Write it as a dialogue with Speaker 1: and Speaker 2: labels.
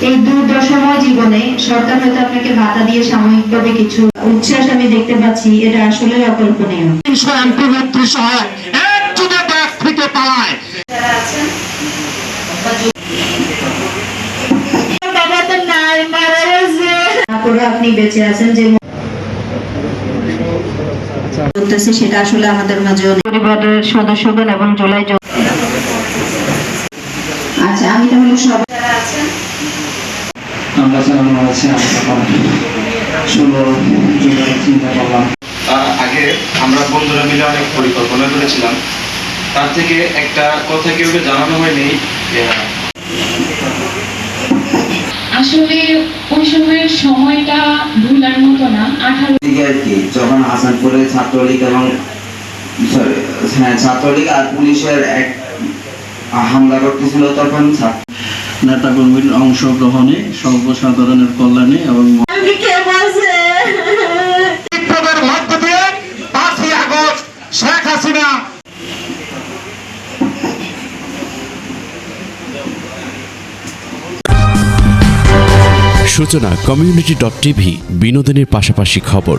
Speaker 1: এই দুর্দশাময় জীবনে সরকার হয়তো আপনাকে ভাতা দিয়ে সাময়িকভাবে কিছু উচ্ছ্বাস আমি দেখতে পাচ্ছি, এটা আসলে অকল্পনীয়।
Speaker 2: 300 এমপি মন্ত্রী সহ একজনে ব্যাগ থেকে পালায়।
Speaker 1: যারা আছেন বাবা তো নাই, মারা গেছে, তারপরে আপনি বেঁচে আছেন যে বলতেছে, সেটা আসলে আমাদের মাঝে পরিবারের সদস্যগণ এবং জুলাই আচ্ছা আমি তাহলে সবাই যারা আছেন
Speaker 3: আমরা জানানো আছে চিন্তা করলাম।
Speaker 4: তার আগে আমরা বন্ধুরা মিলে অনেক পরিকল্পনা করেছিলাম, তার থেকে একটা কথা কেউ জানানো হয়নি।
Speaker 5: আসলে ওই সময়ের সময়টা ভুলার মতো না। 18
Speaker 6: আর কি যখন হাসানপুরে ছাত্রলীগ এবং ছাত্রলীগ আর পুলিশের এক হামলা করতেছিল, তখন
Speaker 3: নেতাকর্মীর অংশগ্রহণে সর্বসাধারণের কল্যাণে এবং
Speaker 2: বিপ্লবের মধ্য দিয়ে 5ই আগস্ট শেখ হাসিনা
Speaker 7: সূচনা community.tv বিনোদনের পাশাপাশি খবর।